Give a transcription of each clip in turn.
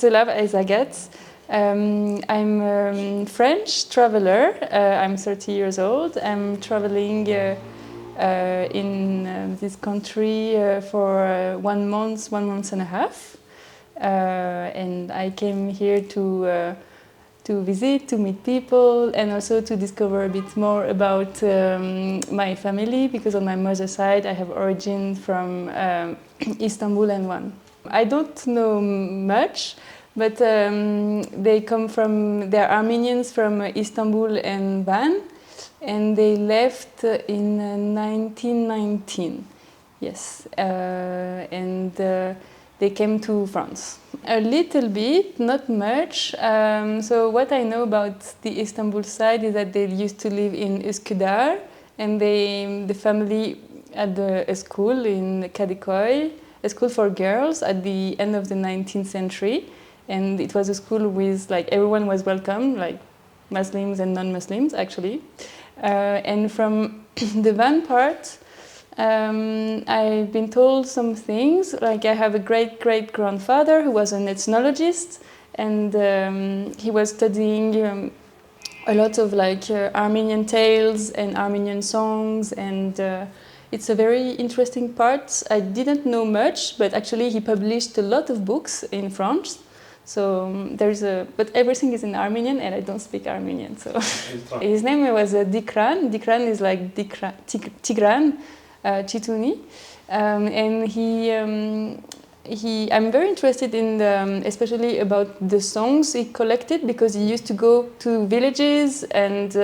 Cela Ezagat. I'm a French traveler. I'm 30 years old. I'm traveling in this country for 1 month, 1 month and a half. And I came here to visit, to meet people, and also to discover a bit more about my family, because on my mother's side I have origin from Istanbul and Van. I don't know much, but they're Armenians from Istanbul and Van, and they left in 1919. Yes, and they came to France. A little bit, not much. So what I know about the Istanbul side is that they used to live in Üsküdar, and the family had a school in Kadıköy, a school for girls at the end of the 19th century. And it was a school with, like, everyone was welcome, like Muslims and non-Muslims, actually. And from the Van part, I've been told some things, like I have a great-great-grandfather who was an ethnologist, and he was studying a lot of Armenian tales and Armenian songs, and it's a very interesting part. I didn't know much, but actually he published a lot of books in French. So but everything is in Armenian, and I don't speak Armenian. So his name was Dikran. Dikran is like Tigran. Chituni, and I'm very interested in especially about the songs he collected, because he used to go to villages and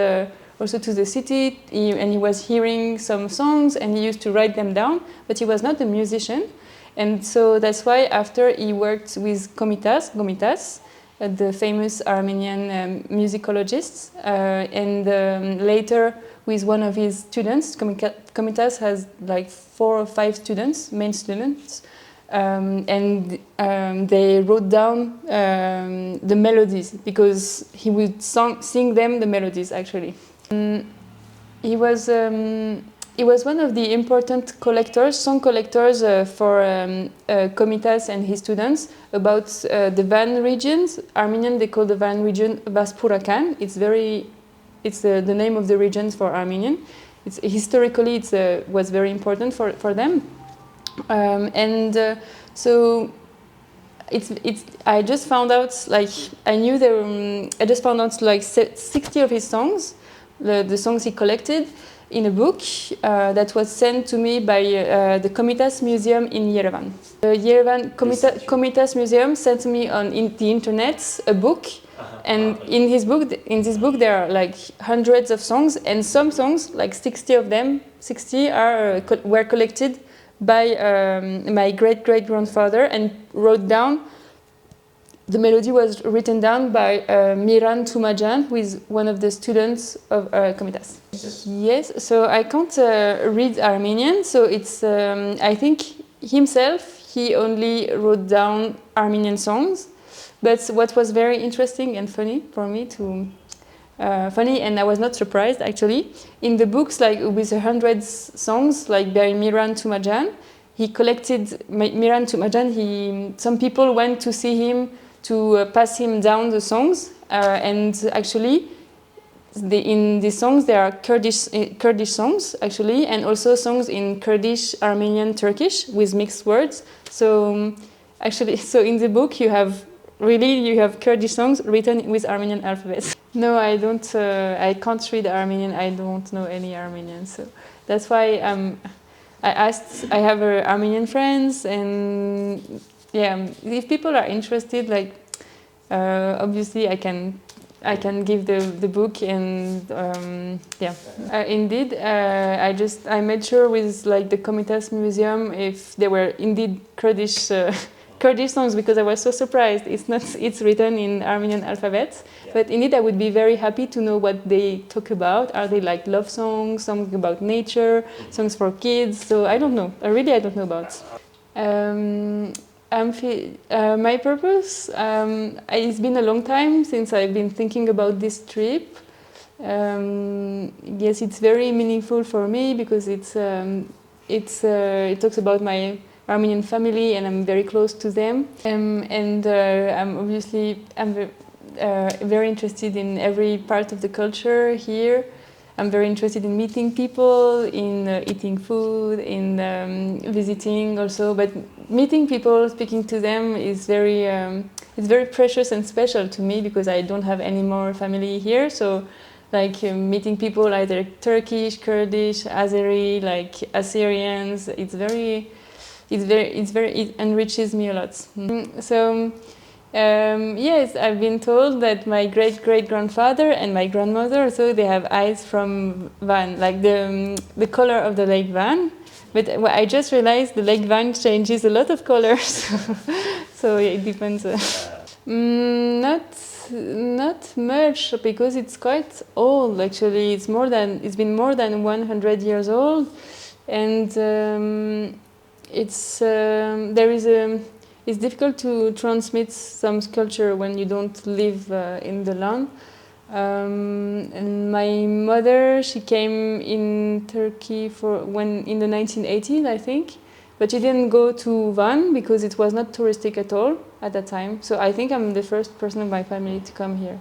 also to the city, and he was hearing some songs and he used to write them down, but he was not a musician. And so that's why after he worked with Gomitas, the famous Armenian musicologists, and later with one of his students. Gomitas has like 4 or 5 students, main students, and they wrote down the melodies, because he would sing them the melodies, actually. He was one of the important song collectors for Gomitas and his students about the Van regions. Armenian, they call the Van region Vaspurakan. It's the name of the regions for Armenian. Historically, it was very important for them. So I just found out, like, I just found out like 60 of his songs, the songs he collected, in a book that was sent to me by the Gomitas Museum in Yerevan. The Yerevan Gomitas Museum sent me on the internet a book, and in this book there are like hundreds of songs, and some songs, like 60 of them, 60 were collected by my great-great-grandfather and wrote down. The melody was written down by Miran Tumajan, who is one of the students of Gomitas. Yes, so I can't read Armenian, so it's, I think he only wrote down Armenian songs. But what was very interesting and funny for me and I was not surprised actually, in the books, like with 100 songs, like by Miran Tumajan, he collected Miran Tumajan. Some people went to see him to pass him down the songs, and actually, in the songs there are Kurdish songs actually, and also songs in Kurdish, Armenian, Turkish with mixed words. So actually, in the book you have Kurdish songs written with Armenian alphabet. No, I don't. I can't read Armenian. I don't know any Armenian. So that's why I asked. I have Armenian friends, and yeah, if people are interested, like obviously I can give the book, and indeed I made sure with like the Gomitas Museum if there were indeed Kurdish songs, because I was so surprised. It's written in Armenian alphabet, but indeed I would be very happy to know what they talk about. Are they like love songs about nature, songs for kids? So I don't know. I don't know about. My purpose, it's been a long time since I've been thinking about this trip. Yes, it's very meaningful for me because it talks about my Armenian family, and I'm very close to them. I'm very interested in every part of the culture here. I'm very interested in meeting people, in eating food, in visiting also. But meeting people, speaking to them is it's very precious and special to me because I don't have any more family here. So, like meeting people either Turkish, Kurdish, Azeri, like Assyrians, it enriches me a lot. So. Yes, I've been told that my great-great-grandfather and my grandmother, so they have eyes from Van, like the color of the lake Van. But I just realized the lake Van changes a lot of colors, so yeah, it depends. Not much because it's quite old. Actually, it's been more than 100 years old, and it's difficult to transmit some culture when you don't live in the land. And my mother, she came in Turkey in the 1980s, I think, but she didn't go to Van because it was not touristic at all at that time. So I think I'm the first person in my family to come here.